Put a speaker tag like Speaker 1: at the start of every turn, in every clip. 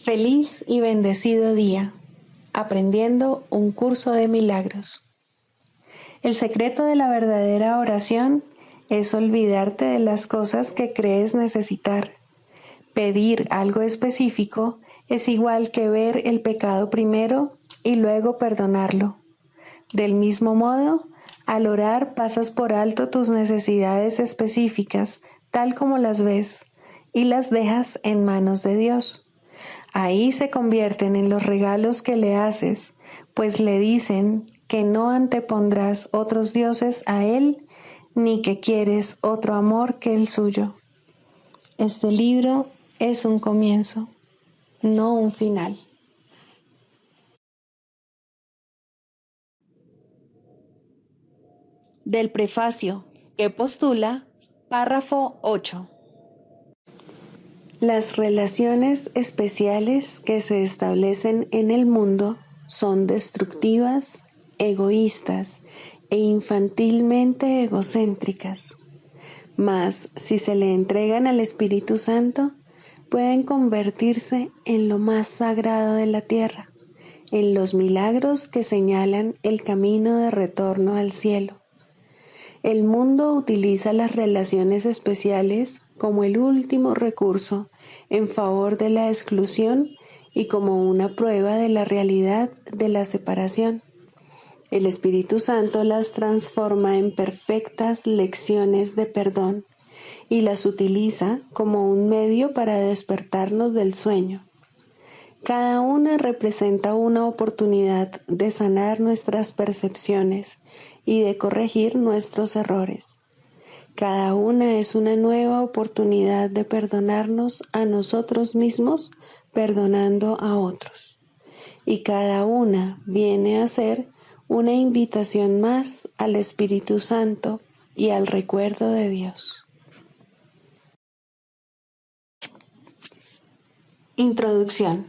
Speaker 1: Feliz y bendecido día, aprendiendo un curso de milagros. El secreto de la verdadera oración es olvidarte de las cosas que crees necesitar. Pedir algo específico es igual que ver el pecado primero y luego perdonarlo. Del mismo modo, al orar pasas por alto tus necesidades específicas, tal como las ves, y las dejas en manos de Dios. Ahí se convierten en los regalos que le haces, pues le dicen que no antepondrás otros dioses a Él, ni que quieres otro amor que el suyo. Este libro es un comienzo, no un final.
Speaker 2: Del prefacio, que postula, párrafo 8.
Speaker 1: Las relaciones especiales que se establecen en el mundo son destructivas, egoístas e infantilmente egocéntricas. Mas, si se le entregan al Espíritu Santo, pueden convertirse en lo más sagrado de la tierra, en los milagros que señalan el camino de retorno al cielo. El mundo utiliza las relaciones especiales como el último recurso en favor de la exclusión y como una prueba de la realidad de la separación. El Espíritu Santo las transforma en perfectas lecciones de perdón y las utiliza como un medio para despertarnos del sueño. Cada una representa una oportunidad de sanar nuestras percepciones y de corregir nuestros errores. Cada una es una nueva oportunidad de perdonarnos a nosotros mismos, perdonando a otros. Y cada una viene a ser una invitación más al Espíritu Santo y al recuerdo de Dios. Introducción.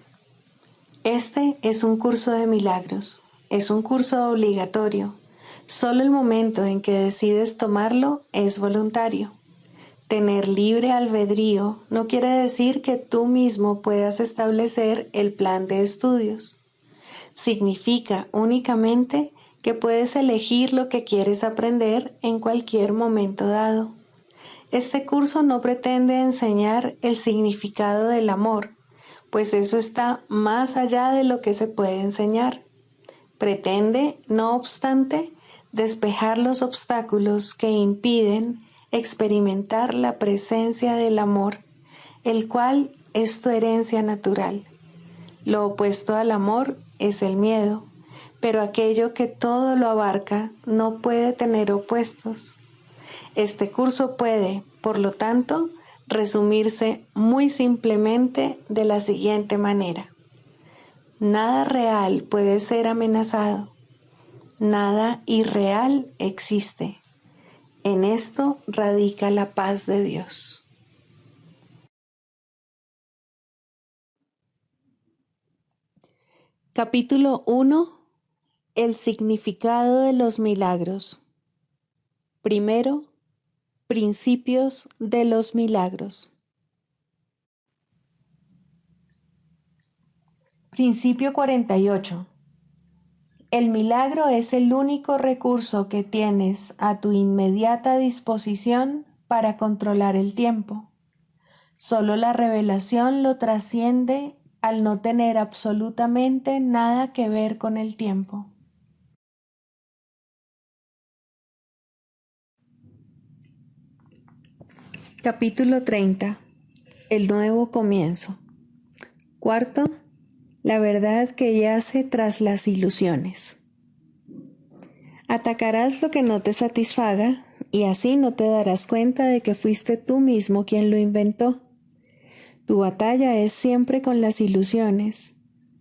Speaker 1: Este es un curso de milagros. Es un curso obligatorio. Solo el momento en que decides tomarlo es voluntario. Tener libre albedrío no quiere decir que tú mismo puedas establecer el plan de estudios. Significa únicamente que puedes elegir lo que quieres aprender en cualquier momento dado. Este curso no pretende enseñar el significado del amor, pues eso está más allá de lo que se puede enseñar. Pretende, no obstante, despejar los obstáculos que impiden experimentar la presencia del amor, el cual es tu herencia natural. Lo opuesto al amor es el miedo, pero aquello que todo lo abarca no puede tener opuestos. Este curso puede, por lo tanto, resumirse muy simplemente de la siguiente manera. Nada real puede ser amenazado. Nada irreal existe. En esto radica la paz de Dios.
Speaker 2: Capítulo 1. El significado de los milagros. Primero, principios de los milagros. Principio 48. El milagro es el único recurso que tienes a tu inmediata disposición para controlar el tiempo. Solo la revelación lo trasciende al no tener absolutamente nada que ver con el tiempo. Capítulo 30. El nuevo comienzo. Cuarto, la verdad que yace tras las ilusiones. Atacarás lo que no te satisfaga y así no te darás cuenta de que fuiste tú mismo quien lo inventó. Tu batalla es siempre con las ilusiones,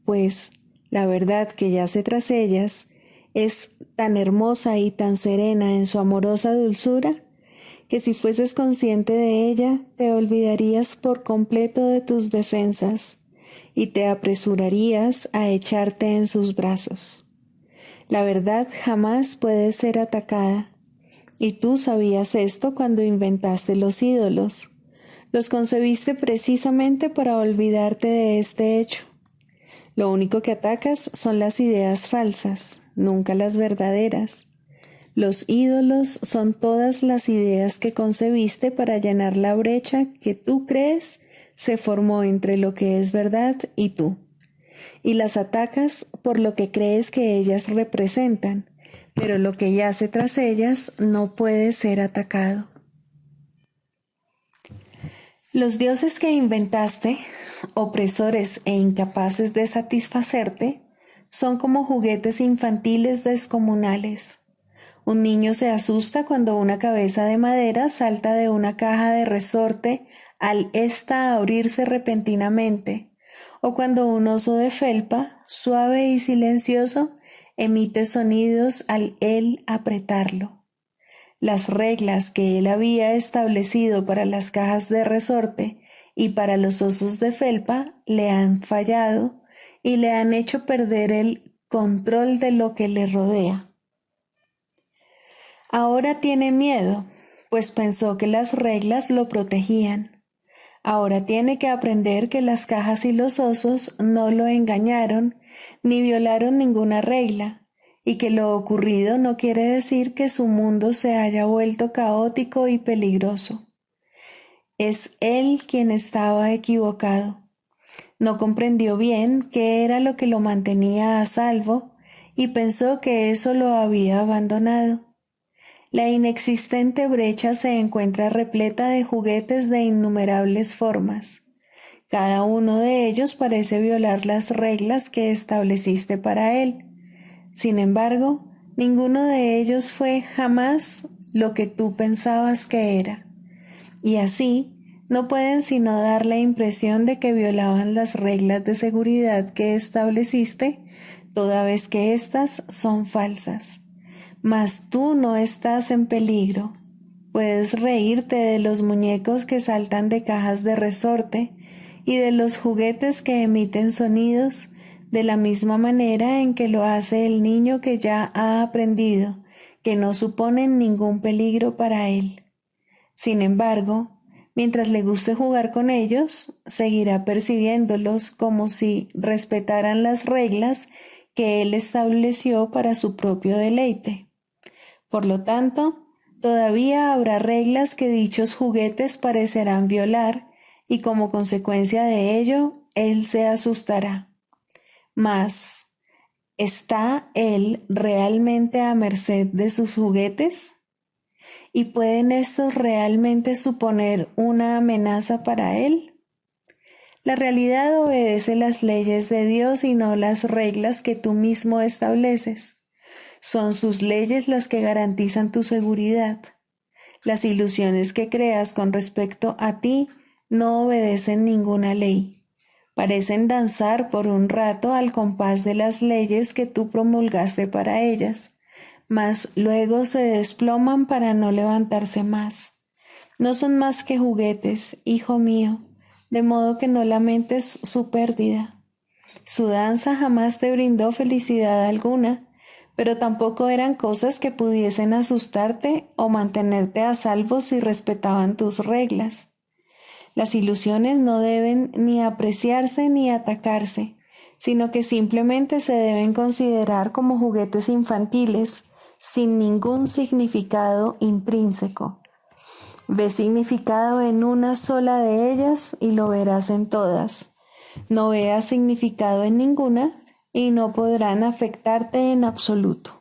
Speaker 2: pues la verdad que yace tras ellas es tan hermosa y tan serena en su amorosa dulzura que si fueses consciente de ella te olvidarías por completo de tus defensas y te apresurarías a echarte en sus brazos. La verdad jamás puede ser atacada, y tú sabías esto cuando inventaste los ídolos. Los concebiste precisamente para olvidarte de este hecho. Lo único que atacas son las ideas falsas, nunca las verdaderas. Los ídolos son todas las ideas que concebiste para llenar la brecha que tú crees se formó entre lo que es verdad y tú. Y las atacas por lo que crees que ellas representan, pero lo que yace tras ellas no puede ser atacado. Los dioses que inventaste, opresores e incapaces de satisfacerte, son como juguetes infantiles descomunales. Un niño se asusta cuando una cabeza de madera salta de una caja de resorte al ésta abrirse repentinamente, o cuando un oso de felpa, suave y silencioso, emite sonidos al él apretarlo. Las reglas que él había establecido para las cajas de resorte y para los osos de felpa le han fallado y le han hecho perder el control de lo que le rodea. Ahora tiene miedo, pues pensó que las reglas lo protegían. Ahora tiene que aprender que las cajas y los osos no lo engañaron ni violaron ninguna regla, y que lo ocurrido no quiere decir que su mundo se haya vuelto caótico y peligroso. Es él quien estaba equivocado. No comprendió bien qué era lo que lo mantenía a salvo y pensó que eso lo había abandonado. La inexistente brecha se encuentra repleta de juguetes de innumerables formas. Cada uno de ellos parece violar las reglas que estableciste para él. Sin embargo, ninguno de ellos fue jamás lo que tú pensabas que era. Y así, no pueden sino dar la impresión de que violaban las reglas de seguridad que estableciste, toda vez que éstas son falsas. Mas tú no estás en peligro. Puedes reírte de los muñecos que saltan de cajas de resorte y de los juguetes que emiten sonidos de la misma manera en que lo hace el niño que ya ha aprendido que no suponen ningún peligro para él. Sin embargo, mientras le guste jugar con ellos, seguirá percibiéndolos como si respetaran las reglas que él estableció para su propio deleite. Por lo tanto, todavía habrá reglas que dichos juguetes parecerán violar, y como consecuencia de ello, él se asustará. Mas, ¿está él realmente a merced de sus juguetes? ¿Y pueden estos realmente suponer una amenaza para él? La realidad obedece las leyes de Dios y no las reglas que tú mismo estableces. Son sus leyes las que garantizan tu seguridad. Las ilusiones que creas con respecto a ti no obedecen ninguna ley. Parecen danzar por un rato al compás de las leyes que tú promulgaste para ellas, mas luego se desploman para no levantarse más. No son más que juguetes, hijo mío, de modo que no lamentes su pérdida. Su danza jamás te brindó felicidad alguna, pero tampoco eran cosas que pudiesen asustarte o mantenerte a salvo si respetaban tus reglas. Las ilusiones no deben ni apreciarse ni atacarse, sino que simplemente se deben considerar como juguetes infantiles, sin ningún significado intrínseco. Ve significado en una sola de ellas y lo verás en todas. No veas significado en ninguna y no podrán afectarte en absoluto.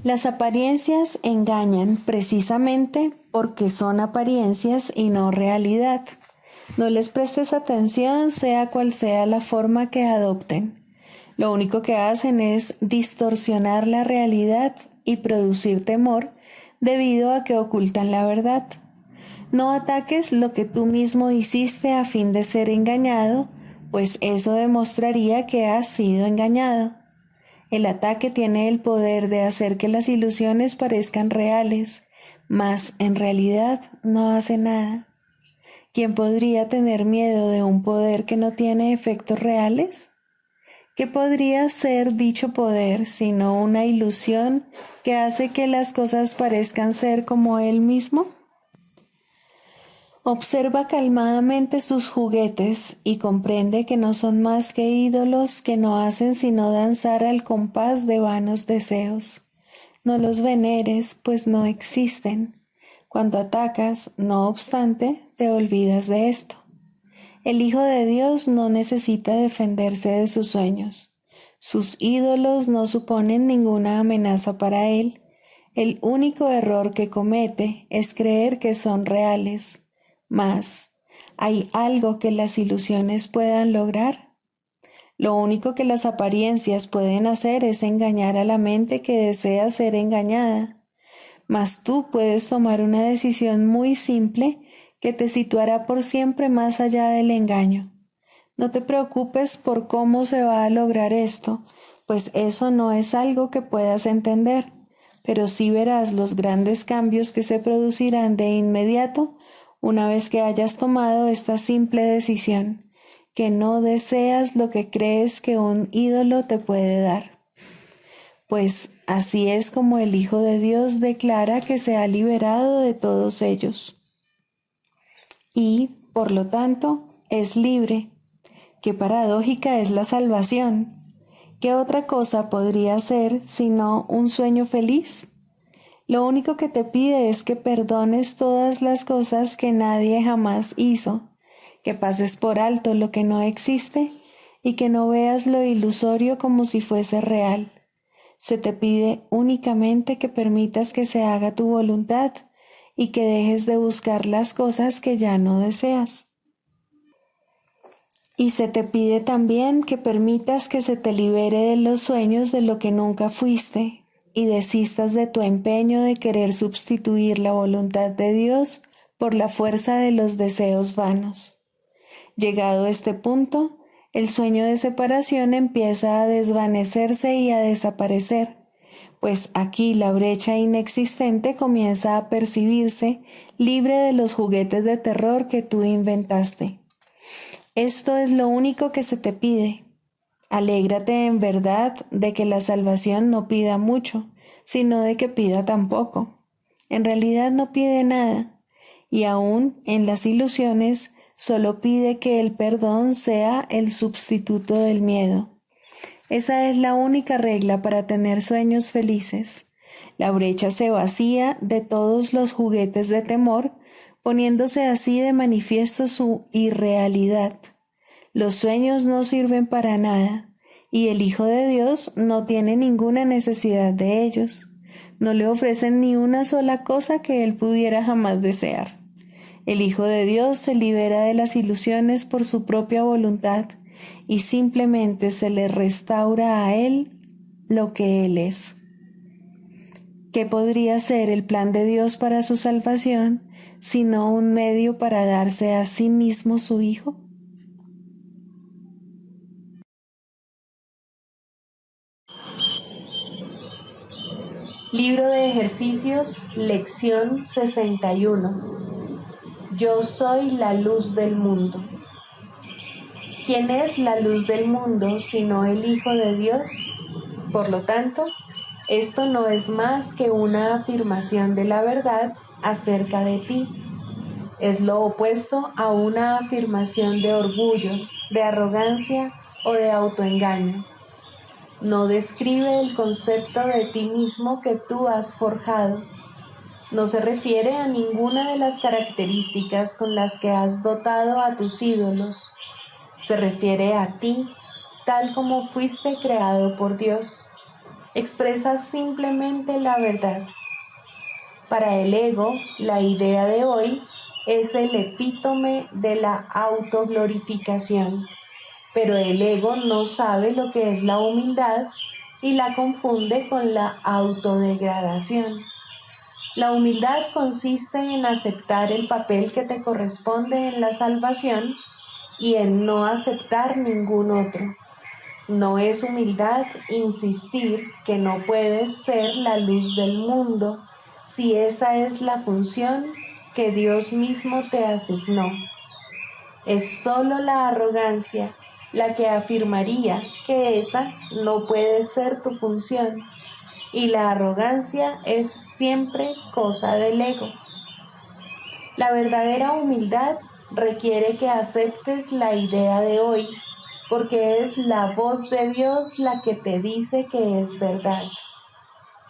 Speaker 2: Las apariencias engañan precisamente porque son apariencias y no realidad. No les prestes atención, sea cual sea la forma que adopten. Lo único que hacen es distorsionar la realidad y producir temor debido a que ocultan la verdad. No ataques lo que tú mismo hiciste a fin de ser engañado, pues eso demostraría que has sido engañado. El ataque tiene el poder de hacer que las ilusiones parezcan reales, mas en realidad no hace nada. ¿Quién podría tener miedo de un poder que no tiene efectos reales? ¿Qué podría ser dicho poder sino una ilusión que hace que las cosas parezcan ser como él mismo? Observa calmadamente sus juguetes y comprende que no son más que ídolos que no hacen sino danzar al compás de vanos deseos. No los veneres, pues no existen. Cuando atacas, no obstante, te olvidas de esto. El Hijo de Dios no necesita defenderse de sus sueños. Sus ídolos no suponen ninguna amenaza para él. El único error que comete es creer que son reales. Mas, ¿hay algo que las ilusiones puedan lograr? Lo único que las apariencias pueden hacer es engañar a la mente que desea ser engañada. Mas tú puedes tomar una decisión muy simple que te situará por siempre más allá del engaño. No te preocupes por cómo se va a lograr esto, pues eso no es algo que puedas entender, pero sí verás los grandes cambios que se producirán de inmediato una vez que hayas tomado esta simple decisión, que no deseas lo que crees que un ídolo te puede dar. Pues así es como el Hijo de Dios declara que se ha liberado de todos ellos. Y, por lo tanto, es libre. Qué paradójica es la salvación. ¿Qué otra cosa podría ser sino un sueño feliz? Lo único que te pide es que perdones todas las cosas que nadie jamás hizo, que pases por alto lo que no existe y que no veas lo ilusorio como si fuese real. Se te pide únicamente que permitas que se haga tu voluntad y que dejes de buscar las cosas que ya no deseas. Y se te pide también que permitas que se te libere de los sueños de lo que nunca fuiste y desistas de tu empeño de querer sustituir la voluntad de Dios por la fuerza de los deseos vanos. Llegado a este punto, el sueño de separación empieza a desvanecerse y a desaparecer, pues aquí la brecha inexistente comienza a percibirse libre de los juguetes de terror que tú inventaste. Esto es lo único que se te pide. Alégrate en verdad de que la salvación no pida mucho, sino de que pida tan poco. En realidad no pide nada, y aún en las ilusiones solo pide que el perdón sea el sustituto del miedo. Esa es la única regla para tener sueños felices. La brecha se vacía de todos los juguetes de temor, poniéndose así de manifiesto su irrealidad. Los sueños no sirven para nada, y el Hijo de Dios no tiene ninguna necesidad de ellos. No le ofrecen ni una sola cosa que él pudiera jamás desear. El Hijo de Dios se libera de las ilusiones por su propia voluntad y simplemente se le restaura a él lo que él es. ¿Qué podría ser el plan de Dios para su salvación, sino un medio para darse a sí mismo su Hijo?
Speaker 1: Libro de ejercicios, lección 61. Yo soy la luz del mundo. ¿Quién es la luz del mundo sino el Hijo de Dios? Por lo tanto, esto no es más que una afirmación de la verdad acerca de ti. Es lo opuesto a una afirmación de orgullo, de arrogancia o de autoengaño. No describe el concepto de ti mismo que tú has forjado. No se refiere a ninguna de las características con las que has dotado a tus ídolos. Se refiere a ti, tal como fuiste creado por Dios. Expresa simplemente la verdad. Para el ego, la idea de hoy es el epítome de la autoglorificación, pero el ego no sabe lo que es la humildad y la confunde con la autodegradación. La humildad consiste en aceptar el papel que te corresponde en la salvación y en no aceptar ningún otro. No es humildad insistir que no puedes ser la luz del mundo si esa es la función que Dios mismo te asignó. Es solo la arrogancia la que afirmaría que esa no puede ser tu función, y la arrogancia es siempre cosa del ego. La verdadera humildad requiere que aceptes la idea de hoy, porque es la voz de Dios la que te dice que es verdad.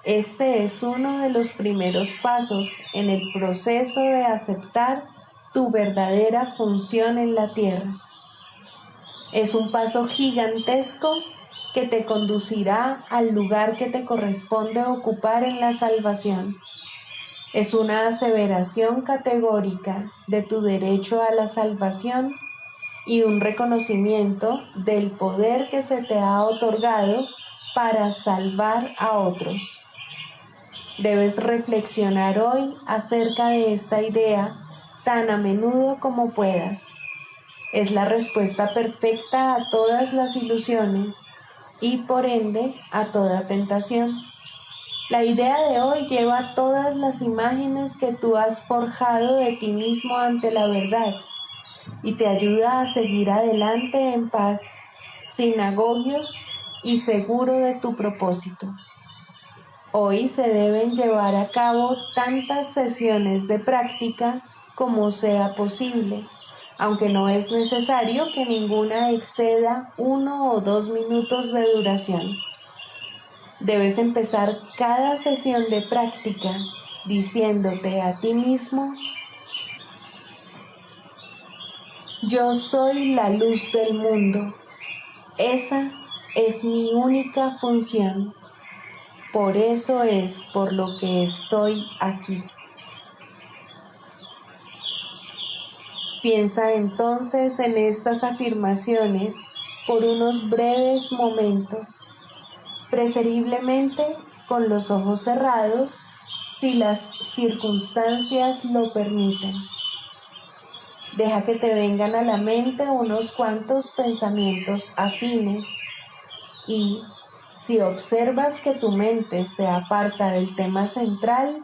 Speaker 1: Este es uno de los primeros pasos en el proceso de aceptar tu verdadera función en la tierra. Es un paso gigantesco que te conducirá al lugar que te corresponde ocupar en la salvación. Es una aseveración categórica de tu derecho a la salvación y un reconocimiento del poder que se te ha otorgado para salvar a otros. Debes reflexionar hoy acerca de esta idea tan a menudo como puedas. Es la respuesta perfecta a todas las ilusiones y por ende a toda tentación. La idea de hoy lleva todas las imágenes que tú has forjado de ti mismo ante la verdad y te ayuda a seguir adelante en paz, sin agobios y seguro de tu propósito. Hoy se deben llevar a cabo tantas sesiones de práctica como sea posible, aunque no es necesario que ninguna exceda 1 o 2 minutos de duración. Debes empezar cada sesión de práctica diciéndote a ti mismo: yo soy la luz del mundo. Esa es mi única función. Por eso es por lo que estoy aquí. Piensa entonces en estas afirmaciones por unos breves momentos, preferiblemente con los ojos cerrados si las circunstancias lo permiten. Deja que te vengan a la mente unos cuantos pensamientos afines y, si observas que tu mente se aparta del tema central,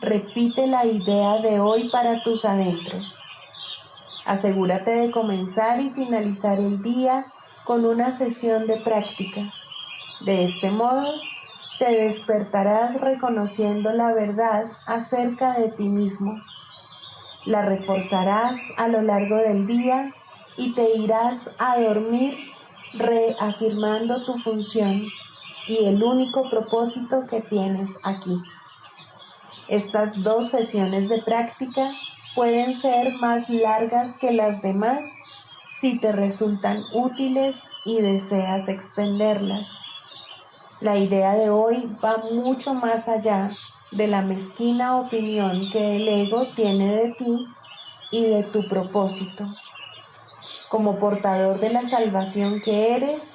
Speaker 1: repite la idea de hoy para tus adentros. Asegúrate de comenzar y finalizar el día con una sesión de práctica. De este modo, te despertarás reconociendo la verdad acerca de ti mismo. La reforzarás a lo largo del día y te irás a dormir reafirmando tu función y el único propósito que tienes aquí. Estas 2 sesiones de práctica pueden ser más largas que las demás si te resultan útiles y deseas extenderlas. La idea de hoy va mucho más allá de la mezquina opinión que el ego tiene de ti y de tu propósito. Como portador de la salvación que eres,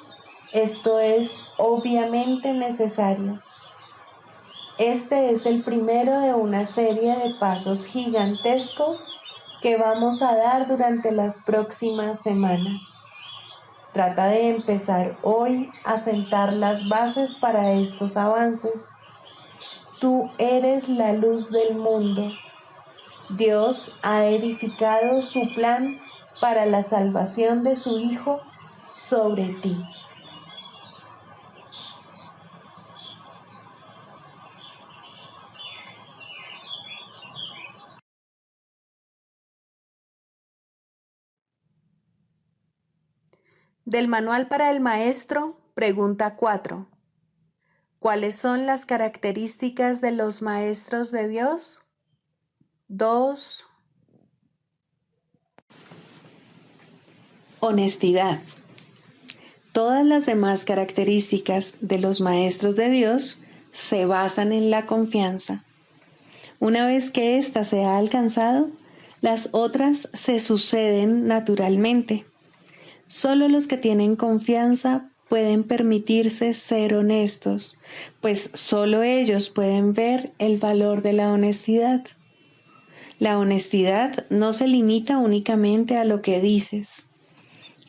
Speaker 1: esto es obviamente necesario. Este es el primero de una serie de pasos gigantescos que vamos a dar durante las próximas semanas. Trata de empezar hoy a sentar las bases para estos avances. Tú eres la luz del mundo. Dios ha edificado su plan para la salvación de su Hijo sobre ti. Del Manual para el Maestro, pregunta 4. ¿Cuáles son las características de los maestros de Dios? 2. Honestidad. Todas las demás características de los maestros de Dios se basan en la confianza. Una vez que ésta se ha alcanzado, las otras se suceden naturalmente. Solo los que tienen confianza pueden permitirse ser honestos, pues solo ellos pueden ver el valor de la honestidad. La honestidad no se limita únicamente a lo que dices.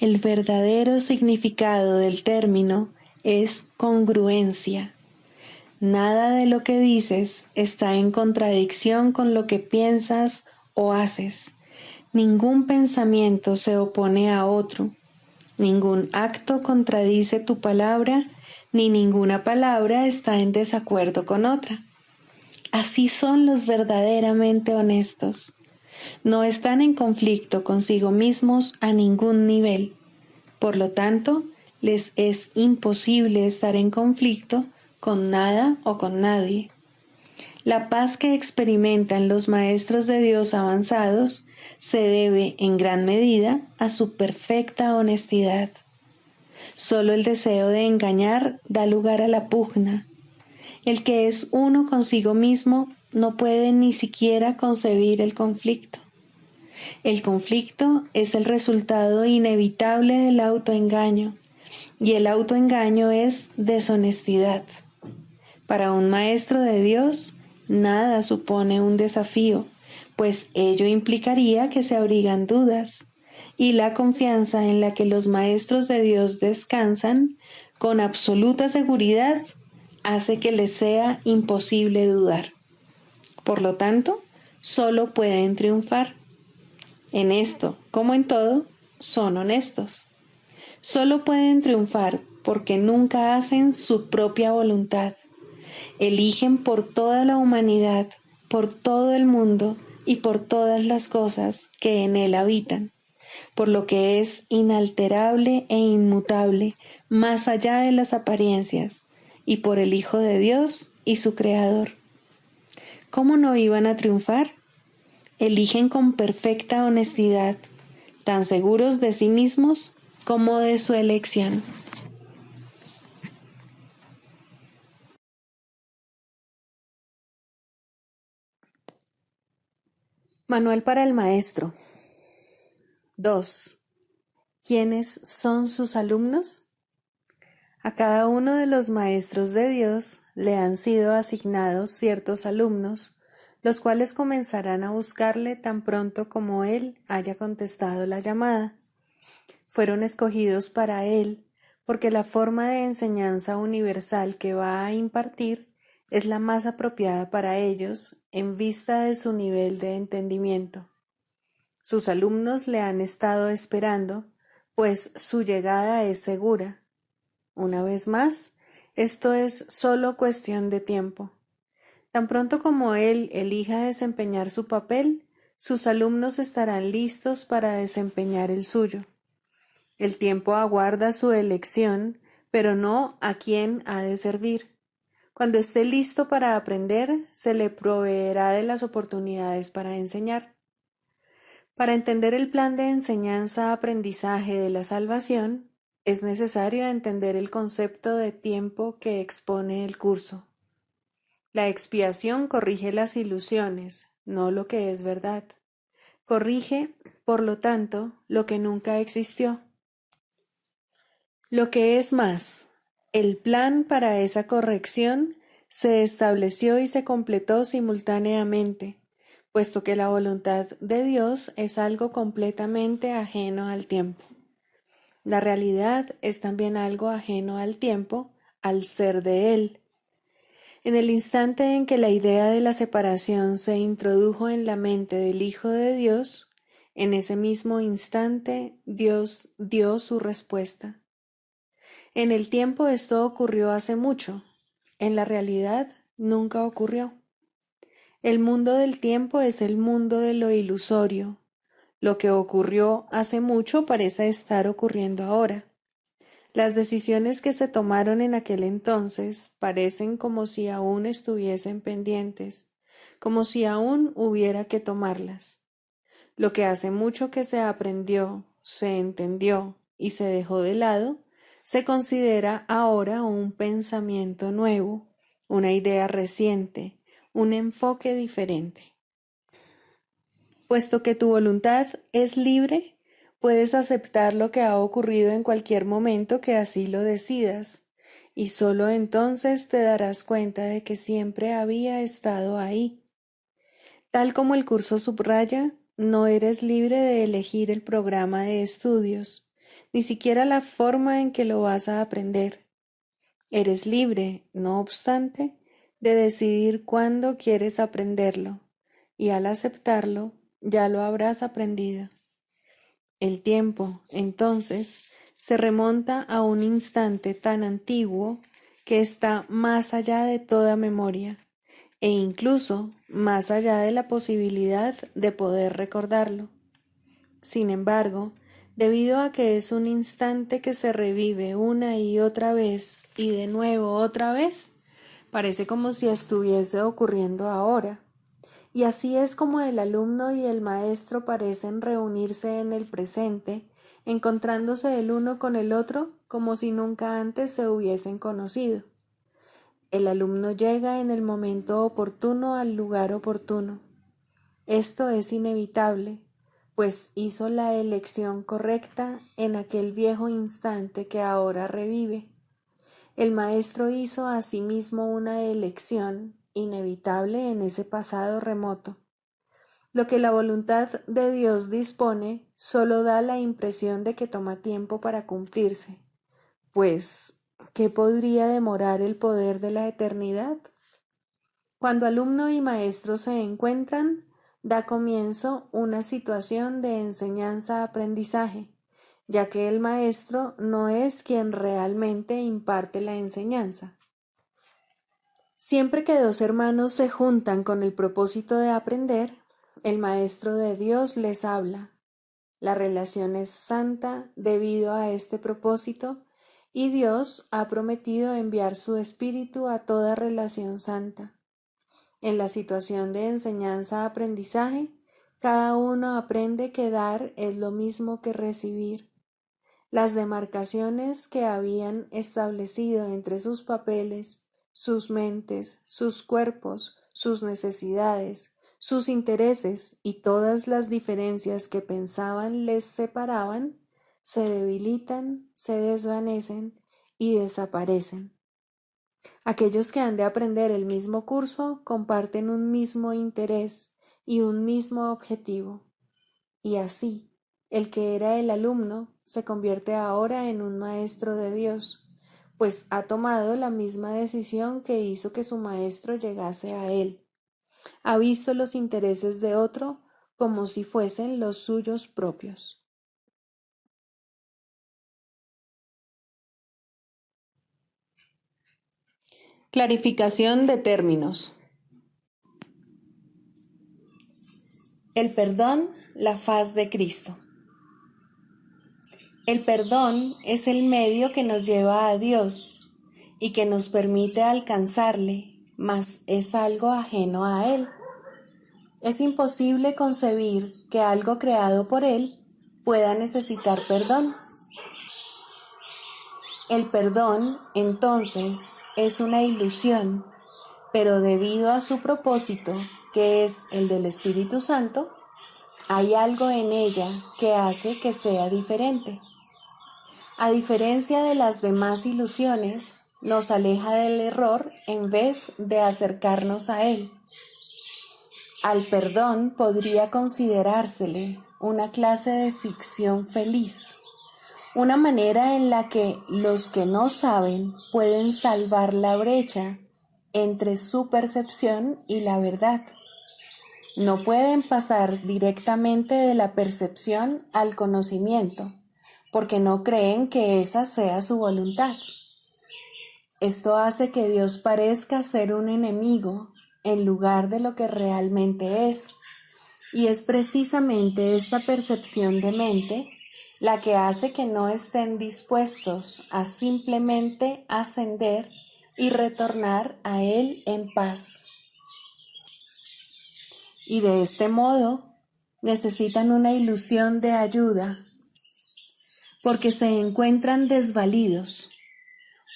Speaker 1: El verdadero significado del término es congruencia. Nada de lo que dices está en contradicción con lo que piensas o haces. Ningún pensamiento se opone a otro. Ningún acto contradice tu palabra, ni ninguna palabra está en desacuerdo con otra. Así son los verdaderamente honestos. No están en conflicto consigo mismos a ningún nivel. Por lo tanto, les es imposible estar en conflicto con nada o con nadie. La paz que experimentan los maestros de Dios avanzados se debe en gran medida a su perfecta honestidad. Solo el deseo de engañar da lugar a la pugna. El que es uno consigo mismo no puede ni siquiera concebir el conflicto. El conflicto es el resultado inevitable del autoengaño, y el autoengaño es deshonestidad. Para un maestro de Dios, nada supone un desafío, pues ello implicaría que se abrigan dudas, y la confianza en la que los maestros de Dios descansan con absoluta seguridad hace que les sea imposible dudar. Por lo tanto, solo pueden triunfar. En esto, como en todo, son honestos. Solo pueden triunfar porque nunca hacen su propia voluntad. Eligen por toda la humanidad, por todo el mundo y por todas las cosas que en él habitan, por lo que es inalterable e inmutable, más allá de las apariencias, y por el Hijo de Dios y su Creador. ¿Cómo no iban a triunfar? Eligen con perfecta honestidad, tan seguros de sí mismos como de su elección.
Speaker 2: Manual para el maestro. 2. ¿Quiénes son sus alumnos? A cada uno de los maestros de Dios le han sido asignados ciertos alumnos, los cuales comenzarán a buscarle tan pronto como él haya contestado la llamada. Fueron escogidos para él porque la forma de enseñanza universal que va a impartir es la más apropiada para ellos en vista de su nivel de entendimiento. Sus alumnos le han estado esperando, pues su llegada es segura. Una vez más, esto es solo cuestión de tiempo. Tan pronto como él elija desempeñar su papel, sus alumnos estarán listos para desempeñar el suyo. El tiempo aguarda su elección, pero no a quién ha de servir. Cuando esté listo para aprender, se le proveerá de las oportunidades para enseñar. Para entender el plan de enseñanza-aprendizaje de la salvación, es necesario entender el concepto de tiempo que expone el curso. La expiación corrige las ilusiones, no lo que es verdad. Corrige, por lo tanto, lo que nunca existió. Lo que es más, el plan para esa corrección se estableció y se completó simultáneamente, puesto que la voluntad de Dios es algo completamente ajeno al tiempo. La realidad es también algo ajeno al tiempo, al ser de Él. En el instante en que la idea de la separación se introdujo en la mente del Hijo de Dios, en ese mismo instante Dios dio su respuesta. En el tiempo esto ocurrió hace mucho, en la realidad nunca ocurrió. El mundo del tiempo es el mundo de lo ilusorio. Lo que ocurrió hace mucho parece estar ocurriendo ahora. Las decisiones que se tomaron en aquel entonces parecen como si aún estuviesen pendientes, como si aún hubiera que tomarlas. Lo que hace mucho que se aprendió, se entendió y se dejó de lado, se considera ahora un pensamiento nuevo, una idea reciente, un enfoque diferente. Puesto que tu voluntad es libre, puedes aceptar lo que ha ocurrido en cualquier momento que así lo decidas, y solo entonces te darás cuenta de que siempre había estado ahí. Tal como el curso subraya, no eres libre de elegir el programa de estudios, ni siquiera la forma en que lo vas a aprender. Eres libre, no obstante, de decidir cuándo quieres aprenderlo, y al aceptarlo, ya lo habrás aprendido. El tiempo, entonces, se remonta a un instante tan antiguo que está más allá de toda memoria, e incluso más allá de la posibilidad de poder recordarlo. Sin embargo, debido a que es un instante que se revive una y otra vez y de nuevo otra vez, parece como si estuviese ocurriendo ahora. Y así es como el alumno y el maestro parecen reunirse en el presente, encontrándose el uno con el otro como si nunca antes se hubiesen conocido. El alumno llega en el momento oportuno al lugar oportuno. Esto es inevitable, pues hizo la elección correcta en aquel viejo instante que ahora revive. El maestro hizo asimismo una elección inevitable en ese pasado remoto. Lo que la voluntad de Dios dispone solo da la impresión de que toma tiempo para cumplirse, pues, ¿qué podría demorar el poder de la eternidad? Cuando alumno y maestro se encuentran, da comienzo una situación de enseñanza-aprendizaje, ya que el maestro no es quien realmente imparte la enseñanza. Siempre que dos hermanos se juntan con el propósito de aprender, el Maestro de Dios les habla. La relación es santa debido a este propósito y Dios ha prometido enviar su Espíritu a toda relación santa. En la situación de enseñanza-aprendizaje, cada uno aprende que dar es lo mismo que recibir. Las demarcaciones que habían establecido entre sus papeles, sus mentes, sus cuerpos, sus necesidades, sus intereses y todas las diferencias que pensaban les separaban, se debilitan, se desvanecen y desaparecen. Aquellos que han de aprender el mismo curso comparten un mismo interés y un mismo objetivo. Y así, el que era el alumno se convierte ahora en un maestro de Dios, pues ha tomado la misma decisión que hizo que su maestro llegase a él. Ha visto los intereses de otro como si fuesen los suyos propios.
Speaker 1: Clarificación de términos.
Speaker 2: El perdón, la faz de Cristo. El perdón es el medio que nos lleva a Dios y que nos permite alcanzarle, mas es algo ajeno a Él. Es imposible concebir que algo creado por Él pueda necesitar perdón. El perdón, entonces, es una ilusión, pero debido a su propósito, que es el del Espíritu Santo, hay algo en ella que hace que sea diferente. A diferencia de las demás ilusiones, nos aleja del error en vez de acercarnos a él. Al perdón podría considerársele una clase de ficción feliz, una manera en la que los que no saben pueden salvar la brecha entre su percepción y la verdad. No pueden pasar directamente de la percepción al conocimiento, porque no creen que esa sea su voluntad. Esto hace que Dios parezca ser un enemigo en lugar de lo que realmente es, y es precisamente esta percepción de mente la que hace que no estén dispuestos a simplemente ascender y retornar a Él en paz. Y de este modo necesitan una ilusión de ayuda, porque se encuentran desvalidos,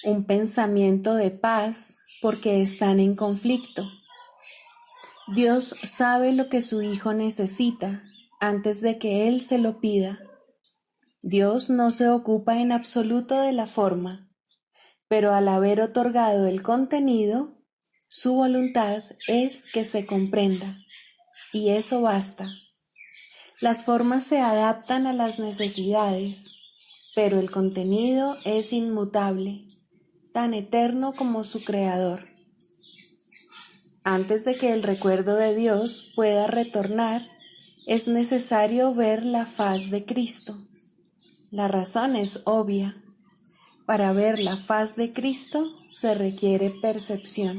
Speaker 2: un pensamiento de paz porque están en conflicto. Dios sabe lo que su Hijo necesita antes de que Él se lo pida. Dios no se ocupa en absoluto de la forma, pero al haber otorgado el contenido, su voluntad es que se comprenda, y eso basta. Las formas se adaptan a las necesidades, pero el contenido es inmutable, tan eterno como su creador. Antes de que el recuerdo de Dios pueda retornar, es necesario ver la faz de Cristo. La razón es obvia. Para ver la faz de Cristo se requiere percepción.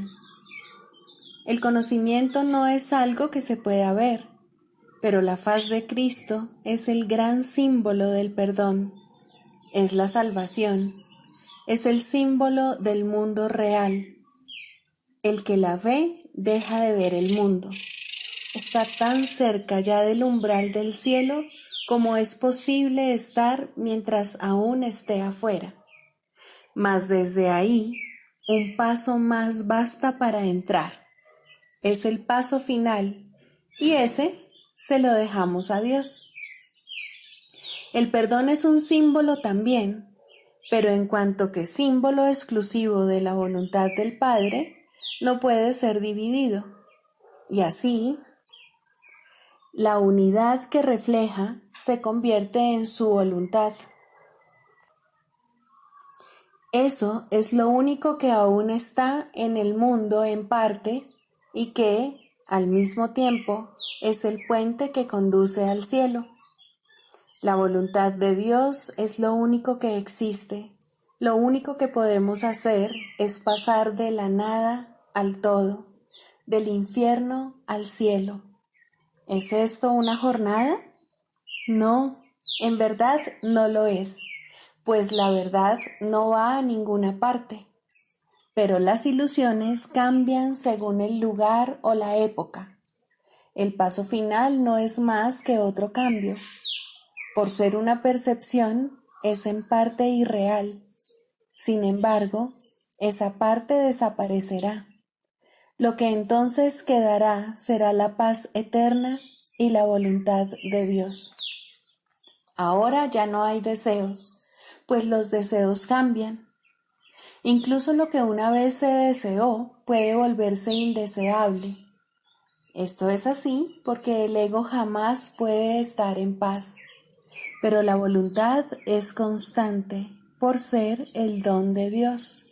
Speaker 2: El conocimiento no es algo que se pueda ver, pero la faz de Cristo es el gran símbolo del perdón, es la salvación, es el símbolo del mundo real. El que la ve deja de ver el mundo. Está tan cerca ya del umbral del cielo como es posible estar mientras aún esté afuera. Mas desde ahí, un paso más basta para entrar. Es el paso final, y ese se lo dejamos a Dios. El perdón es un símbolo también, pero en cuanto que símbolo exclusivo de la voluntad del Padre, no puede ser dividido. Y así, la unidad que refleja se convierte en su voluntad. Eso es lo único que aún está en el mundo en parte y que, al mismo tiempo, es el puente que conduce al cielo. La voluntad de Dios es lo único que existe. Lo único que podemos hacer es pasar de la nada al todo, del infierno al cielo. ¿Es esto una jornada? No, en verdad no lo es, pues la verdad no va a ninguna parte. Pero las ilusiones cambian según el lugar o la época. El paso final no es más que otro cambio. Por ser una percepción, es en parte irreal. Sin embargo, esa parte desaparecerá. Lo que entonces quedará será la paz eterna y la voluntad de Dios. Ahora ya no hay deseos, pues los deseos cambian. Incluso lo que una vez se deseó puede volverse indeseable. Esto es así porque el ego jamás puede estar en paz, pero la voluntad es constante por ser el don de Dios,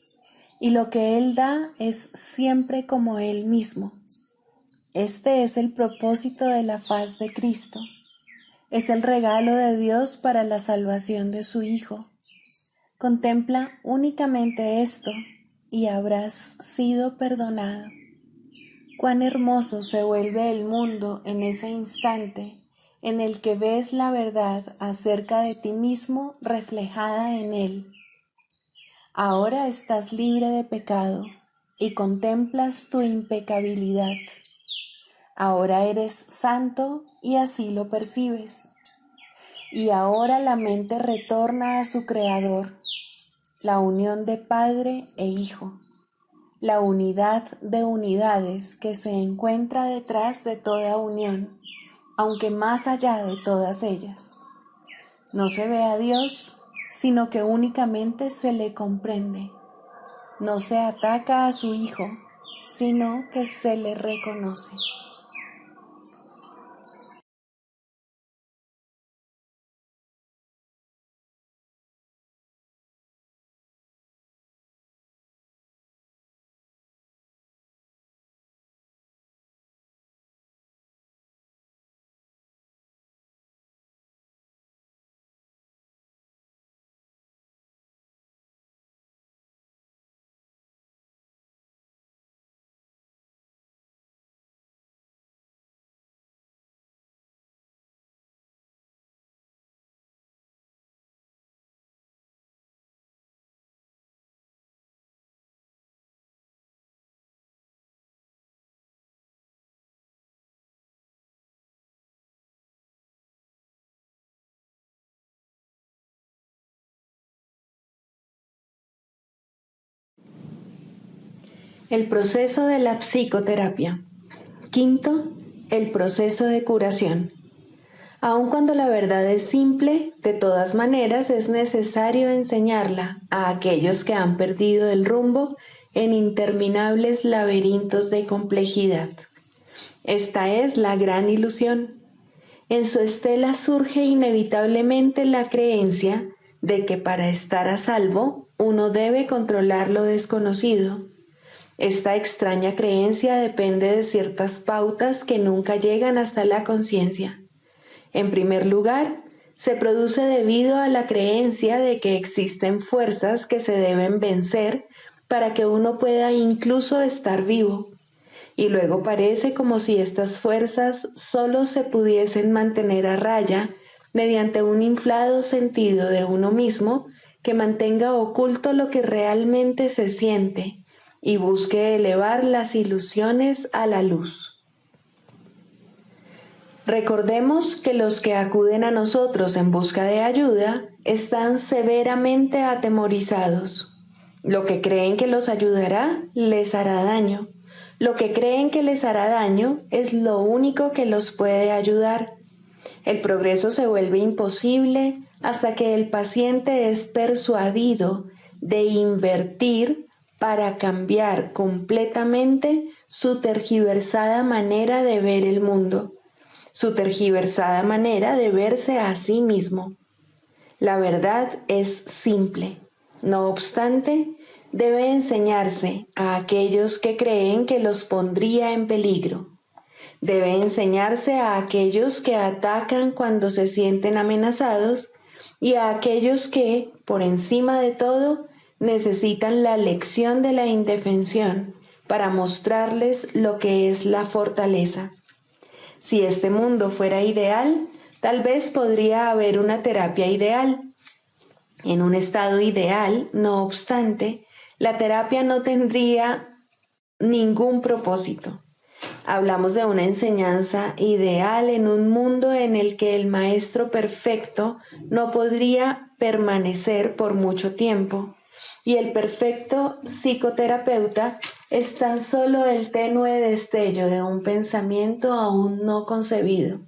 Speaker 2: y lo que Él da es siempre como Él mismo. Este es el propósito de la faz de Cristo. Es el regalo de Dios para la salvación de su Hijo. Contempla únicamente esto y habrás sido perdonado. Cuán hermoso se vuelve el mundo en ese instante en el que ves la verdad acerca de ti mismo reflejada en Él. Ahora estás libre de pecado y contemplas tu impecabilidad. Ahora eres santo y así lo percibes. Y ahora la mente retorna a su Creador, la unión de Padre e Hijo, la unidad de unidades que se encuentra detrás de toda unión, aunque más allá de todas ellas. No se ve a Dios, sino que únicamente se le comprende. No se ataca a su Hijo, sino que se le reconoce.
Speaker 1: El proceso de la psicoterapia. Quinto, el proceso de curación. Aun cuando la verdad es simple, de todas maneras es necesario enseñarla a aquellos que han perdido el rumbo en interminables laberintos de complejidad. Esta es la gran ilusión. En su estela surge inevitablemente la creencia de que para estar a salvo uno debe controlar lo desconocido. Esta extraña creencia depende de ciertas pautas que nunca llegan hasta la conciencia. En primer lugar, se produce debido a la creencia de que existen fuerzas que se deben vencer para que uno pueda incluso estar vivo. y luego parece como si estas fuerzas solo se pudiesen mantener a raya mediante un inflado sentido de uno mismo que mantenga oculto lo que realmente se siente y busque elevar las ilusiones a la luz. Recordemos que los que acuden a nosotros en busca de ayuda están severamente atemorizados. Lo que creen que los ayudará les hará daño. Lo que creen que les hará daño es lo único que los puede ayudar. El progreso se vuelve imposible hasta que el paciente es persuadido de invertir para cambiar completamente su tergiversada manera de ver el mundo, su tergiversada manera de verse a sí mismo. La verdad es simple. No obstante, debe enseñarse a aquellos que creen que los pondría en peligro. Debe enseñarse a aquellos que atacan cuando se sienten amenazados y a aquellos que, por encima de todo, necesitan la lección de la indefensión para mostrarles lo que es la fortaleza. Si este mundo fuera ideal, tal vez podría haber una terapia ideal. En un estado ideal, no obstante, la terapia no tendría ningún propósito. Hablamos de una enseñanza ideal en un mundo en el que el maestro perfecto no podría permanecer por mucho tiempo, y el perfecto psicoterapeuta es tan solo el tenue destello de un pensamiento aún no concebido.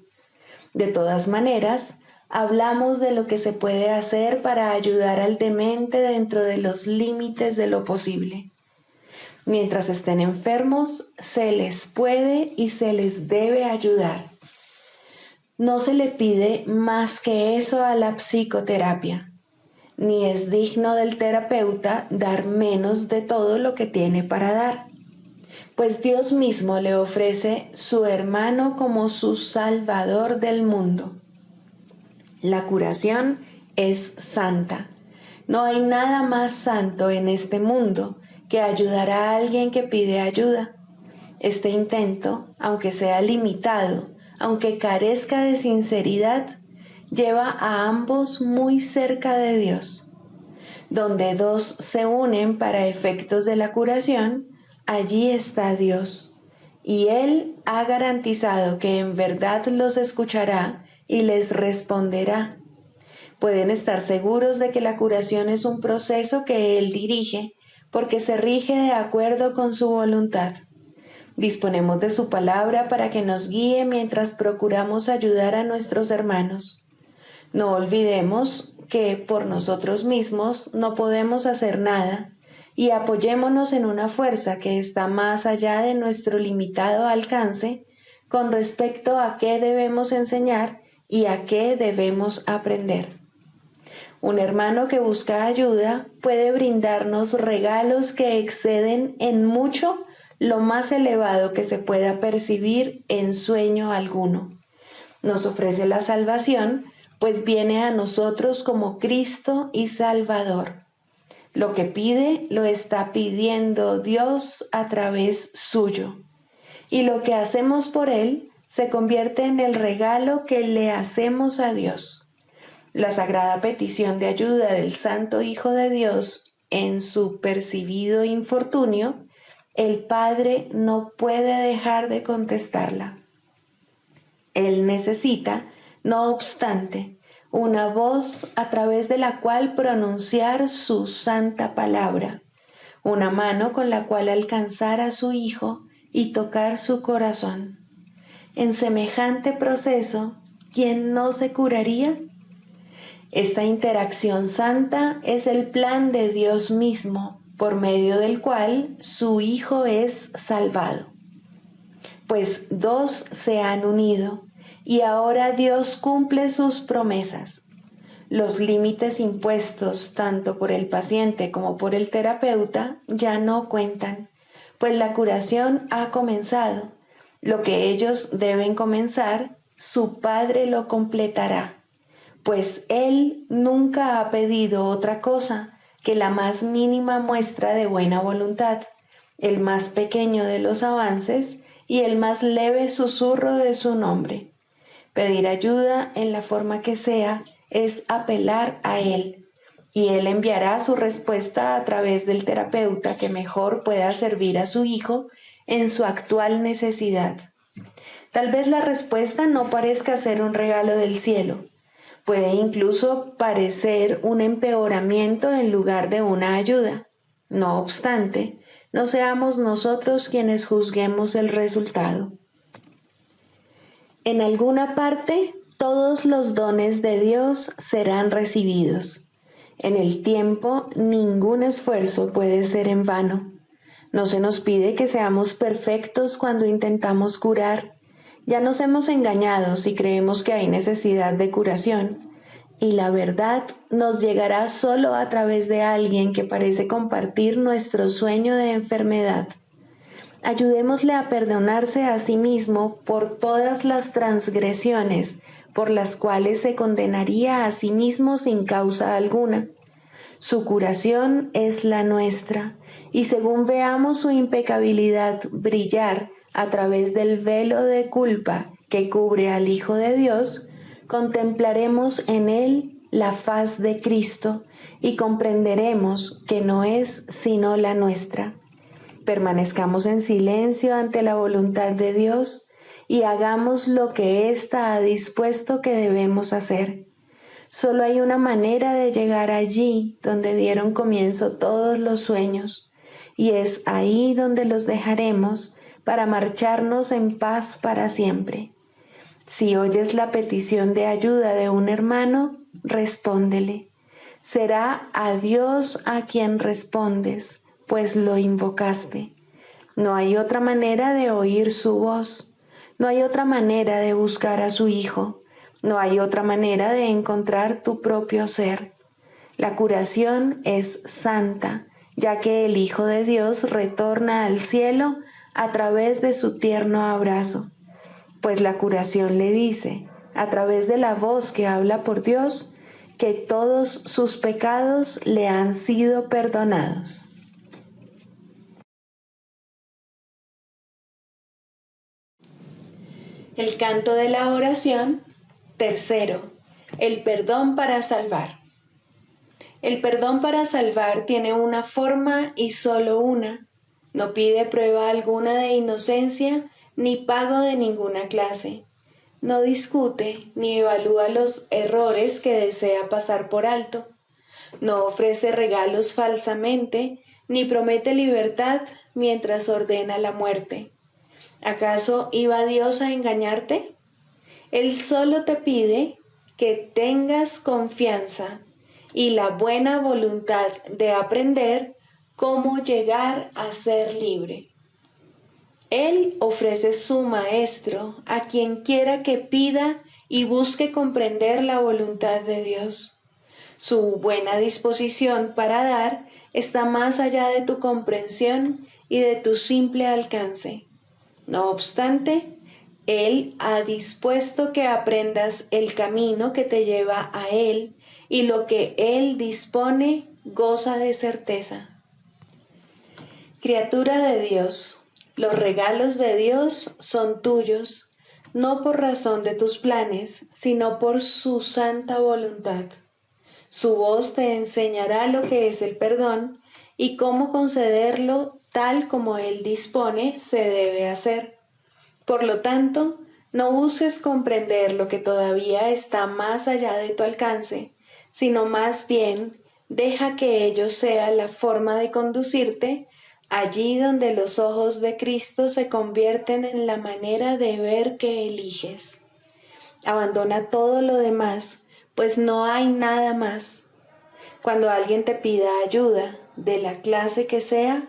Speaker 1: De todas maneras, hablamos de lo que se puede hacer para ayudar al demente dentro de los límites de lo posible. Mientras estén enfermos, se les puede y se les debe ayudar. No se le pide más que eso a la psicoterapia, ni es digno del terapeuta dar menos de todo lo que tiene para dar, pues Dios mismo le ofrece su hermano como su salvador del mundo. La curación es santa. No hay nada más santo en este mundo que ayudar a alguien que pide ayuda. Este intento, aunque sea limitado, aunque carezca de sinceridad, lleva a ambos muy cerca de Dios. Donde dos se unen para efectos de la curación, allí está Dios, y Él ha garantizado que en verdad los escuchará y les responderá. Pueden estar seguros de que la curación es un proceso que Él dirige, porque se rige de acuerdo con su voluntad. Disponemos de su palabra para que nos guíe mientras procuramos ayudar a nuestros hermanos. No olvidemos que por nosotros mismos no podemos hacer nada y apoyémonos en una fuerza que está más allá de nuestro limitado alcance con respecto a qué debemos enseñar y a qué debemos aprender. Un hermano que busca ayuda puede brindarnos regalos que exceden en mucho lo más elevado que se pueda percibir en sueño alguno. Nos ofrece la salvación, pues viene a nosotros como Cristo y Salvador. Lo que pide lo está pidiendo Dios a través suyo, y lo que hacemos por Él se convierte en el regalo que le hacemos a Dios. La sagrada petición de ayuda del Santo Hijo de Dios en su percibido infortunio, el Padre no puede dejar de contestarla. Él necesita, no obstante, una voz a través de la cual pronunciar su santa palabra, una mano con la cual alcanzar a su Hijo y tocar su corazón. En semejante proceso, ¿quién no se curaría? Esta interacción santa es el plan de Dios mismo, por medio del cual su Hijo es salvado. Pues dos se han unido, y ahora Dios cumple sus promesas. Los límites impuestos tanto por el paciente como por el terapeuta ya no cuentan, pues la curación ha comenzado. Lo que ellos deben comenzar, su Padre lo completará. Pues Él nunca ha pedido otra cosa que la más mínima muestra de buena voluntad, el más pequeño de los avances y el más leve susurro de su nombre. Pedir ayuda en la forma que sea es apelar a Él, y Él enviará su respuesta a través del terapeuta que mejor pueda servir a su hijo en su actual necesidad. Tal vez la respuesta no parezca ser un regalo del cielo. Puede incluso parecer un empeoramiento en lugar de una ayuda. No obstante, no seamos nosotros quienes juzguemos el resultado. En alguna parte, todos los dones de Dios serán recibidos. En el tiempo, ningún esfuerzo puede ser en vano. No se nos pide que seamos perfectos cuando intentamos curar. Ya nos hemos engañado si creemos que hay necesidad de curación. Y la verdad nos llegará solo a través de alguien que parece compartir nuestro sueño de enfermedad. Ayudémosle a perdonarse a sí mismo por todas las transgresiones por las cuales se condenaría a sí mismo sin causa alguna. Su curación es la nuestra, y según veamos su impecabilidad brillar a través del velo de culpa que cubre al Hijo de Dios, contemplaremos en él la faz de Cristo y comprenderemos que no es sino la nuestra. Permanezcamos en silencio ante la voluntad de Dios y hagamos lo que ésta ha dispuesto que debemos hacer. Solo hay una manera de llegar allí donde dieron comienzo todos los sueños, y es ahí donde los dejaremos para marcharnos en paz para siempre. Si oyes la petición de ayuda de un hermano, respóndele. Será a Dios a quien respondes, pues lo invocaste. No hay otra manera de oír su voz, no hay otra manera de buscar a su Hijo, no hay otra manera de encontrar tu propio ser. La curación es santa, ya que el Hijo de Dios retorna al cielo a través de su tierno abrazo. Pues la curación le dice, a través de la voz que habla por Dios, que todos sus pecados le han sido perdonados. El canto de la oración. Tercero, el perdón para salvar. El perdón para salvar tiene una forma y solo una. No pide prueba alguna de inocencia ni pago de ninguna clase. No discute ni evalúa los errores que desea pasar por alto. No ofrece regalos falsamente ni promete libertad mientras ordena la muerte. ¿Acaso iba Dios a engañarte? Él solo te pide que tengas confianza y la buena voluntad de aprender cómo llegar a ser libre. Él ofrece su maestro a quien quiera que pida y busque comprender la voluntad de Dios. Su buena disposición para dar está más allá de tu comprensión y de tu simple alcance. No obstante, Él ha dispuesto que aprendas el camino que te lleva a Él, y lo que Él dispone goza de certeza. Criatura de Dios, los regalos de Dios son tuyos, no por razón de tus planes, sino por su santa voluntad. Su voz te enseñará lo que es el perdón y cómo concederlo tal como Él dispone se debe hacer. Por lo tanto, no busques comprender lo que todavía está más allá de tu alcance, sino más bien deja que ello sea la forma de conducirte allí donde los ojos de Cristo se convierten en la manera de ver que eliges. Abandona todo lo demás, pues no hay nada más. Cuando alguien te pida ayuda, de la clase que sea,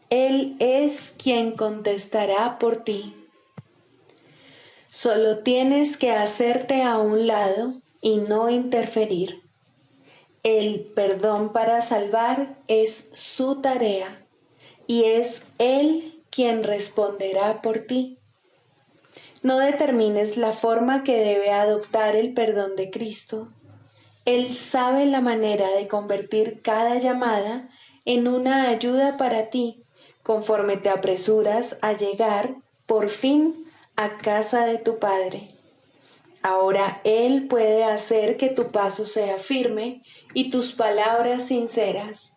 Speaker 1: Él es quien contestará por ti. Solo tienes que hacerte a un lado y no interferir. El perdón para salvar es su tarea y es Él quien responderá por ti. No determines la forma que debe adoptar el perdón de Cristo. Él sabe la manera de convertir cada llamada en una ayuda para ti, conforme te apresuras a llegar por fin a casa de tu Padre. Ahora Él puede hacer que tu paso sea firme y tus palabras sinceras,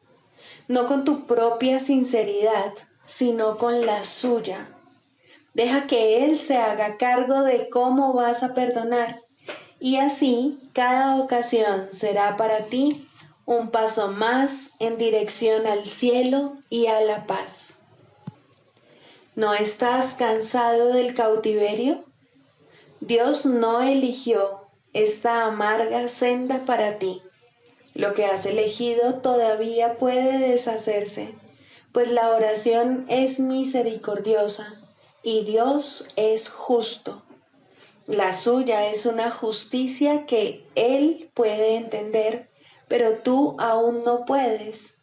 Speaker 1: no con tu propia sinceridad, sino con la suya. Deja que Él se haga cargo de cómo vas a perdonar, y así cada ocasión será para ti un paso más en dirección al cielo y a la paz. ¿No estás cansado del cautiverio? Dios no eligió esta amarga senda para ti. Lo que has elegido todavía puede deshacerse, pues la oración es misericordiosa y Dios es justo. La suya es una justicia que Él puede entender, pero tú aún no puedes.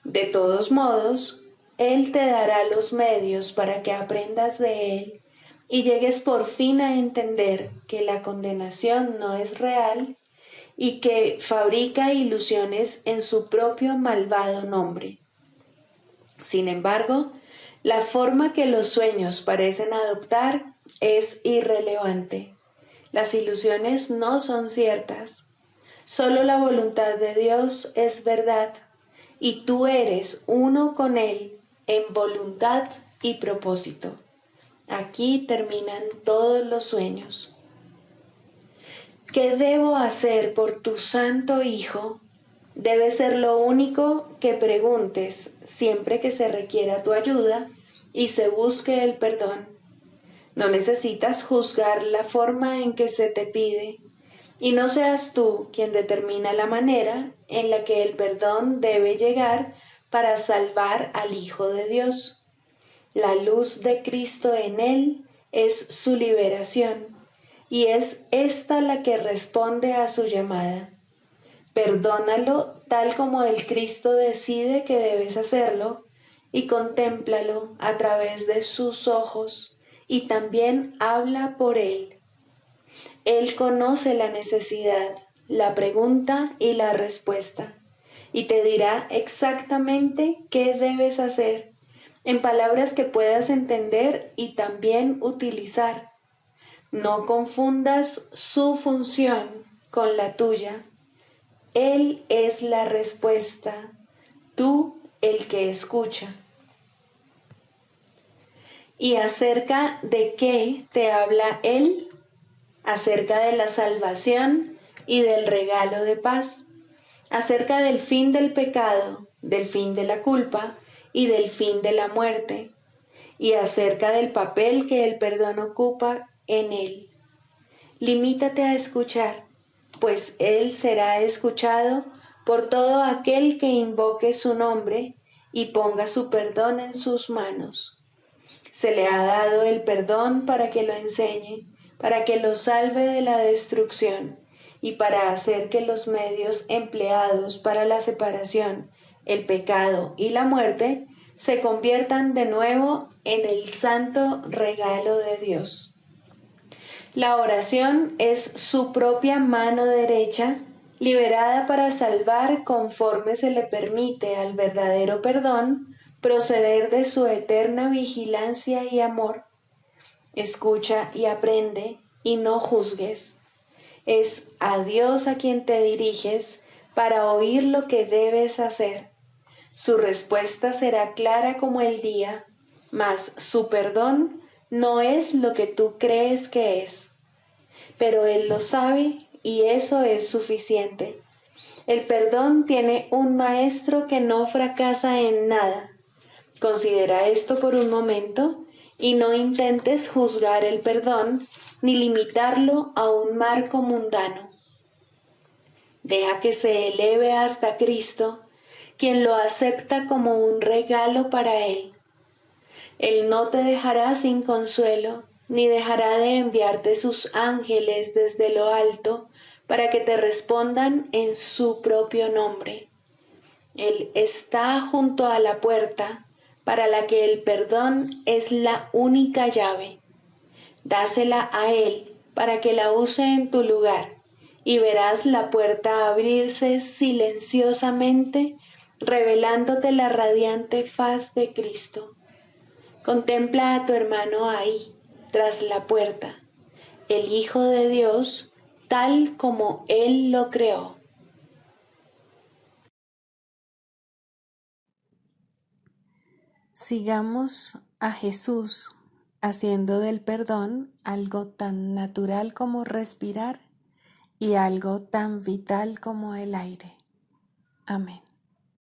Speaker 1: De todos modos, Él te dará los medios para que aprendas de Él y llegues por fin a entender que la condenación no es real y que fabrica ilusiones en su propio malvado nombre. Sin embargo, la forma que los sueños parecen adoptar es irrelevante. Las ilusiones no son ciertas. Solo la voluntad de Dios es verdad y tú eres uno con Él en voluntad y propósito. Aquí terminan todos los sueños. ¿Qué debo hacer por tu Santo Hijo? Debe ser lo único que preguntes siempre que se requiera tu ayuda y se busque el perdón. No necesitas juzgar la forma en que se te pide, y no seas tú quien determina la manera en la que el perdón debe llegar para salvar al Hijo de Dios. La luz de Cristo en él es su liberación, y es esta la que responde a su llamada. Perdónalo tal como el Cristo decide que debes hacerlo, y contémplalo a través de sus ojos, y también habla por él. Él conoce la necesidad, la pregunta y la respuesta, y te dirá exactamente qué debes hacer, en palabras que puedas entender y también utilizar. No confundas su función con la tuya. Él es la respuesta, tú el que escucha. ¿Y acerca de qué te habla Él? Acerca de la salvación y del regalo de paz, acerca del fin del pecado, del fin de la culpa y del fin de la muerte, y acerca del papel que el perdón ocupa en Él. Limítate a escuchar, pues Él será escuchado por todo aquel que invoque su nombre y ponga su perdón en sus manos. Se le ha dado el perdón para que lo enseñe, para que lo salve de la destrucción y para hacer que los medios empleados para la separación, el pecado y la muerte se conviertan de nuevo en el santo regalo de Dios. La oración es su propia mano derecha, liberada para salvar conforme se le permite al verdadero perdón proceder de su eterna vigilancia y amor. Escucha y aprende y no juzgues. Es a Dios a quien te diriges para oír lo que debes hacer. Su respuesta será clara como el día, mas su perdón no es lo que tú crees que es. Pero Él lo sabe y eso es suficiente. El perdón tiene un maestro que no fracasa en nada. Considera esto por un momento y no intentes juzgar el perdón ni limitarlo a un marco mundano. Deja que se eleve hasta Cristo, quien lo acepta como un regalo para Él. Él no te dejará sin consuelo, ni dejará de enviarte sus ángeles desde lo alto para que te respondan en su propio nombre. Él está junto a la puerta, para la que el perdón es la única llave. Dásela a Él para que la use en tu lugar, y verás la puerta abrirse silenciosamente, revelándote la radiante faz de Cristo. Contempla a tu hermano ahí, tras la puerta, el Hijo de Dios, tal como Él lo creó.
Speaker 2: Sigamos a Jesús haciendo del perdón algo tan natural como respirar y algo tan vital como el aire. Amén.